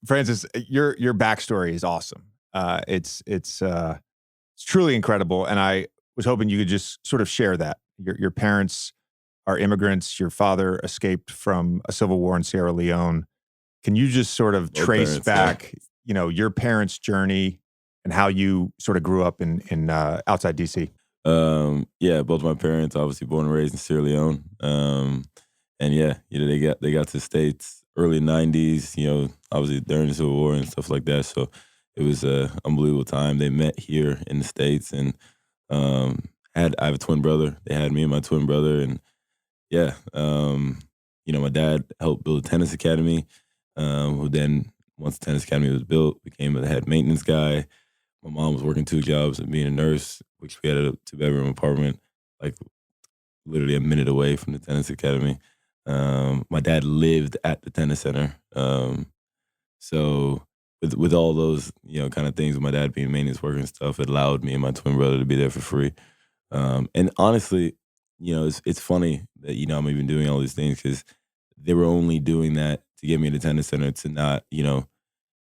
Francis, your backstory is awesome. It's truly incredible, and I was hoping you could just sort of share that. Your parents are immigrants. Your father escaped from a civil war in Sierra Leone. Can you just sort of Both trace parents, yeah. back, your parents' journey and how you sort of grew up in outside DC? Yeah, both my parents obviously born and raised in Sierra Leone. And yeah, they got to the States early '90s. Obviously during the Civil War and stuff like that. So it was a unbelievable time. They met here in the States, and um, I have a twin brother. They had me and my twin brother, and yeah, my dad helped build a tennis academy. Who then, once the tennis academy was built, became the head maintenance guy. My mom was working two jobs and being a nurse, which we had a two-bedroom apartment, like literally a minute away from the tennis academy. My dad lived at the tennis center. So with all those, kind of things, with my dad being a maintenance worker and stuff, it allowed me and my twin brother to be there for free. And honestly, it's funny that, I'm even doing all these things because they were only doing that to get me to the tennis center to not,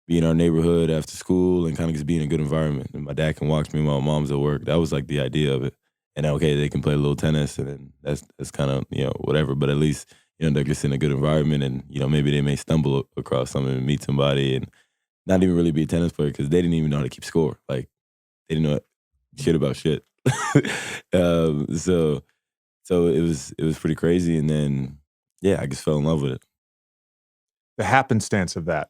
be in our neighborhood after school and kind of just be in a good environment. And my dad can watch me while my mom's at work. That was like the idea of it. And okay, they can play a little tennis, and then that's kind of whatever. But at least they're just in a good environment, and maybe they may stumble across something and meet somebody, and not even really be a tennis player because they didn't even know how to keep score. Like they didn't know shit about shit. So it was pretty crazy, and then yeah, I just fell in love with it. The happenstance of that.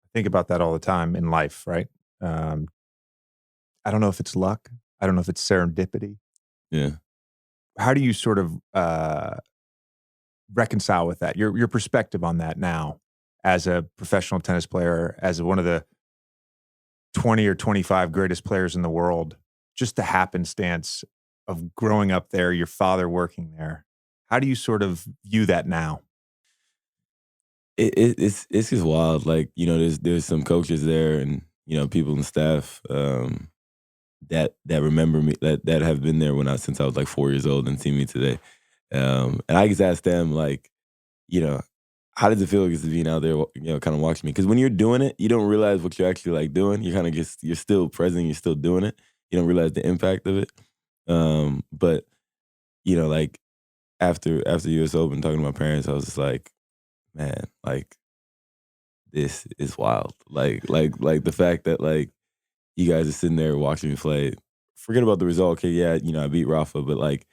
I think about that all the time in life, right? Um, I don't know if it's luck. I don't know if it's serendipity. Yeah. How do you sort of reconcile with that? Your perspective on that now, as a professional tennis player, as one of the 20 or 25 greatest players in the world, just the happenstance of growing up there, your father working there. How do you sort of view that now? It's just wild. Like there's some coaches there, and people and staff that remember me, that have been there since I was like 4 years old and see me today. And I just asked them, like, you know, how does it feel just being out there, kind of watching me? Because when you're doing it, you don't realize what you're actually like doing. You kind of just you're still present, you're still doing it. You don't realize the impact of it. But like after US Open, talking to my parents, I was just like, man, like this is wild. Like the fact that like you guys are sitting there watching me play. Forget about the result. Okay, yeah, I beat Rafa, but like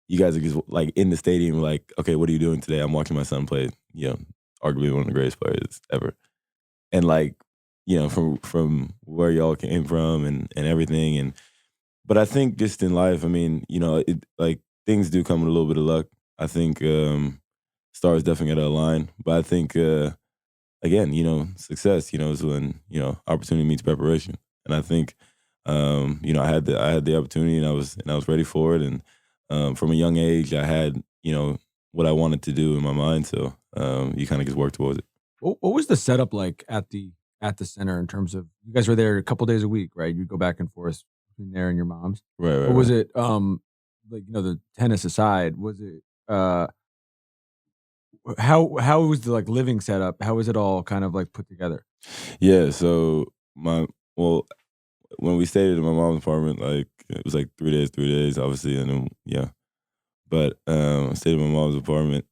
you guys are just like in the stadium, like, okay, what are you doing today? I'm watching my son play, arguably one of the greatest players ever. And like, from where y'all came from and everything. But I think just in life, I mean, it like things do come with a little bit of luck. I think stars definitely got to align. But I think again, success, is when, opportunity meets preparation. And I think I had the opportunity, and I was ready for it. And from a young age, I had, what I wanted to do in my mind. So you kind of just work towards it. What was the setup like at the center in terms of you guys were there a couple days a week, right? You'd go back and forth between there and your mom's. Right, right, Or was right. it like the tennis aside, was it how was the like living setup? How was it all kind of like put together? Yeah, so well, when we stayed in my mom's apartment, like it was like 3 days, obviously, and then yeah. But I stayed in my mom's apartment.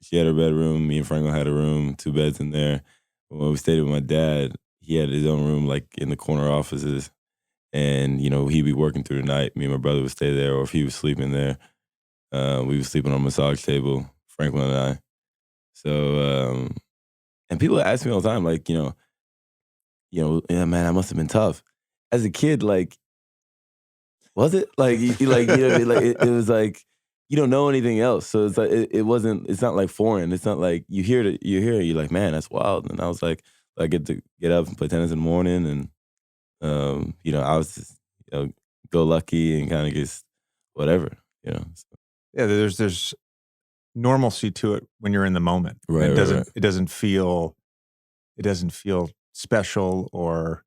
She had her bedroom. Me and Franklin had a room, two beds in there. When we stayed with my dad, he had his own room, like in the corner offices, and he'd be working through the night. Me and my brother would stay there, or if he was sleeping there, we was sleeping on a massage table, Franklin and I. So, and people ask me all the time, like, yeah, man, I must have been tough. As a kid, like, was it? Like, like, like it was like you don't know anything else, so it's like it wasn't. It's not like foreign. It's not like you're like, man, that's wild. And I was like, I get to get up and play tennis in the morning, and I was just go lucky and kind of just whatever, So, Yeah, there's normalcy to it when you're in the moment. right, It right, doesn't right. it doesn't feel it doesn't feel special or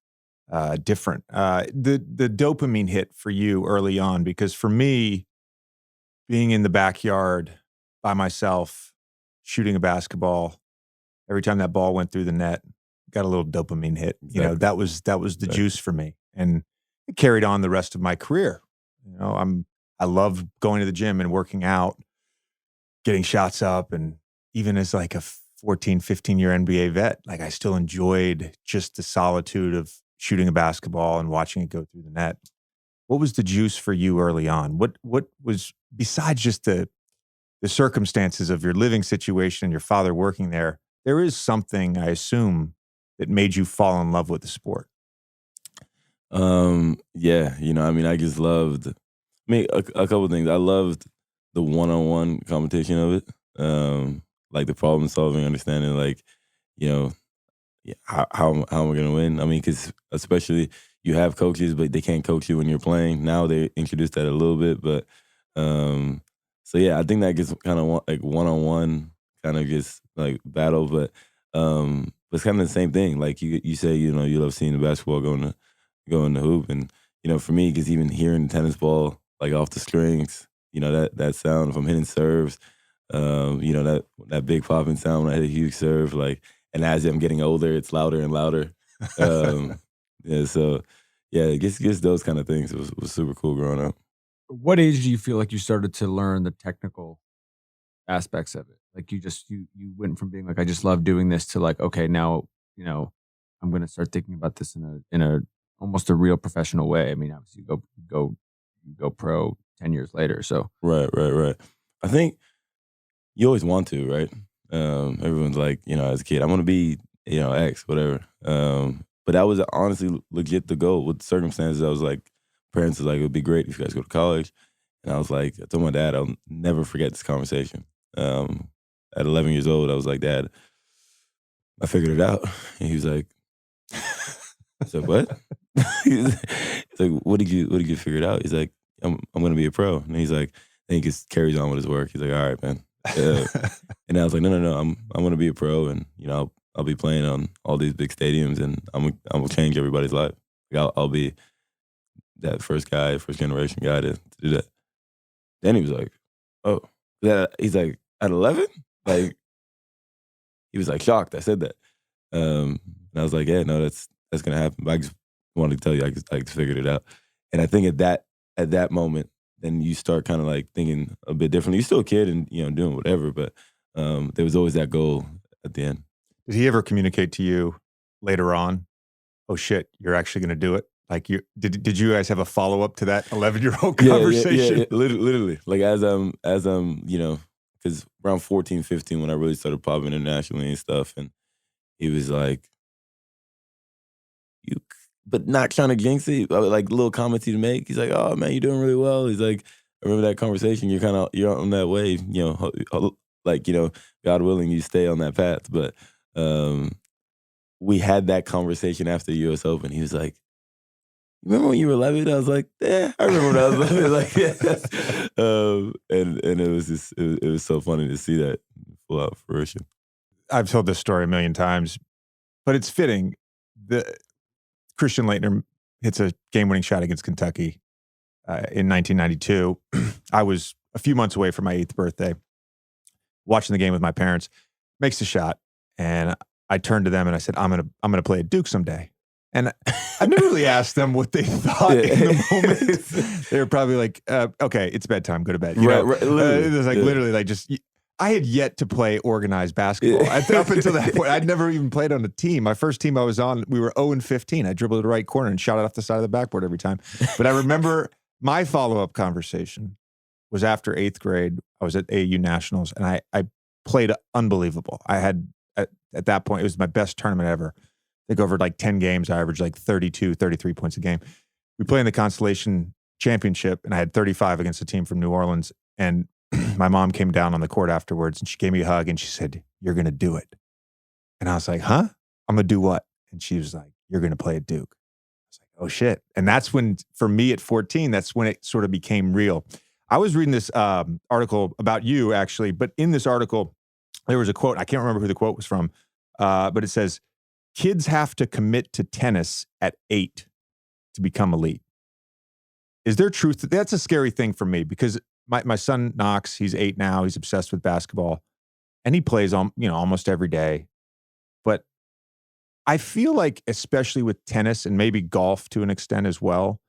different. The dopamine hit for you early on, because for me, being in the backyard by myself, shooting a basketball, every time that ball went through the net, got a little dopamine hit. You know, Exactly. that was the Exactly. juice for me, and it carried on the rest of my career. You know, I love going to the gym and working out, getting shots up, and even as like a 14, 15-year NBA vet, like I still enjoyed just the solitude of shooting a basketball and watching it go through the net. What was the juice for you early on? What was besides just the circumstances of your living situation and your father working there, there is something, I assume, that made you fall in love with the sport. Yeah, you know, I mean, I just loved. I mean, a couple things. I loved the one-on-one competition of it. Like the problem solving, understanding, like, you know, yeah, how am I gonna win? I mean, because especially you have coaches, but they can't coach you when you're playing. Now they introduced that a little bit, but um, so yeah, I think that gets kind of like one-on-one kind of gets like battle, but it's kind of the same thing. Like you say, you know, you love seeing the basketball go in the hoop, and you know, for me, because even hearing the tennis ball like off the strings, you know, that sound if I'm hitting serves, you know, that big popping sound when I hit a huge serve, like, and as I'm getting older, it's louder and louder. Um, yeah, so yeah, it gets those kind of things. It was super cool growing up. What age do you feel like you started to learn the technical aspects of it? Like you went from being like, I just love doing this to like, okay, now, you know, I'm gonna start thinking about this in a almost a real professional way. I mean, obviously you go pro 10 years later. So Right. I think you always want to, right? Everyone's like, you know, as a kid, I want to be, you know, X, whatever. But that was honestly legit the goal. With the circumstances, I was like, parents was like, it would be great if you guys go to college. And I was like, I told my dad, I'll never forget this conversation. At 11 years old, I was like, Dad, I figured it out. And he was like, I said, what? He's like, what did you figure it out? He's like, I'm gonna be a pro. And he's like, and he just carries on with his work. He's like, all right, man. Uh, and I was like, no, I'm gonna be a pro, and you know, I'll be playing on all these big stadiums, and I'm gonna change everybody's life. Like, I'll be that first guy, first generation guy to do that. Then he was like, oh, yeah. He's like, at 11, like he was like shocked. I said that, and I was like, yeah, no, that's gonna happen. But I just wanted to tell you, I just figured it out. And I think at that moment, then you start kind of like thinking a bit differently. You're still a kid and you know doing whatever, but there was always that goal at the end. Did he ever communicate to you later on, "Oh shit, you're actually gonna do it"? Like, did you guys have a follow-up to that 11-year-old conversation? Literally. Like you know, because around 14, 15, when I really started popping internationally and stuff, and he was like, you, but not trying to jinx it, like little comments he'd make. He's like, oh man, you're doing really well. He's like, I remember that conversation. You're on that way, you know, like, you know, God willing, you stay on that path. But um, we had that conversation after the U.S. Open. He was like, remember when you were 11? I was like, yeah, I remember when I was 11. Like, yeah. And it was just, it was so funny to see that full out fruition. I've told this story a million times, but it's fitting. The Christian Laettner hits a game-winning shot against Kentucky in 1992. I was a few months away from my 8th birthday, watching the game with my parents. Makes the shot, and I turned to them and I said, "I'm gonna play at Duke someday." And I never really asked them what they thought in the moment. They were probably like, "Okay, it's bedtime. Go to bed." You know? It was like literally like just. I had yet to play organized basketball. Up until that point, I'd never even played on a team. My first team I was on, we were 0-15. I dribbled to the right corner and shot it off the side of the backboard every time. But I remember my follow-up conversation was after 8th grade. I was at AAU Nationals, and I played unbelievable. I had, at that point, it was my best tournament ever. I think over like 10 games, I averaged like 32, 33 points a game. We played in the Constellation Championship, and I had 35 against a team from New Orleans. And my mom came down on the court afterwards and she gave me a hug and she said, "You're going to do it." And I was like, "Huh? I'm going to do what?" And she was like, "You're going to play at Duke." I was like, "Oh shit." And that's when, for me at 14, that's when it sort of became real. I was reading this article about you actually, but in this article, there was a quote. I can't remember who the quote was from, but it says, "Kids have to commit to tennis at 8 to become elite." Is there truth to that's a scary thing for me because my son Knox, he's 8 now. He's obsessed with basketball, and he plays almost every day. But I feel like, especially with tennis and maybe golf to an extent as well,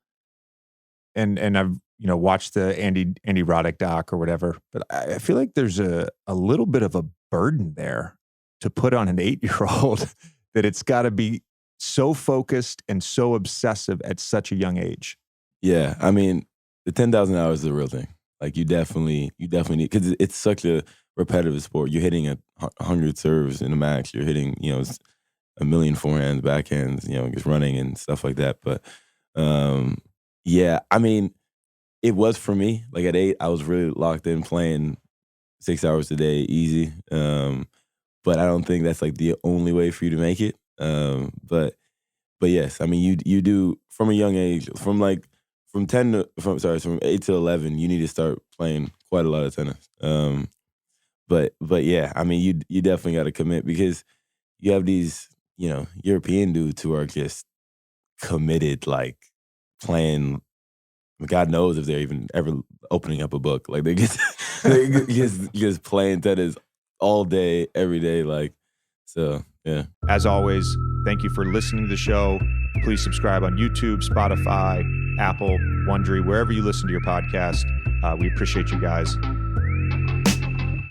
and I've watched the Andy Roddick doc or whatever, but I feel like there's a little bit of a burden there to put on an 8-year-old that it's got to be so focused and so obsessive at such a young age. Yeah, I mean, the 10,000 hours is a real thing. Like you definitely need, because it's such a repetitive sport. You're hitting 100 serves in a match. You're hitting a million forehands, backhands, just running and stuff like that. But yeah, I mean, it was for me. Like at 8, I was really locked in playing 6 hours a day, easy. But I don't think that's like the only way for you to make it. But yes, I mean, you do from a young age, from 8 to 11, you need to start playing quite a lot of tennis. But yeah, I mean, you definitely got to commit, because you have these, European dudes who are just committed, like playing. God knows if they're even ever opening up a book. Like they just playing tennis all day, every day. Like, so yeah. As always, thank you for listening to the show. Please subscribe on YouTube, Spotify, Apple, Wondery, wherever you listen to your podcast. We appreciate you guys.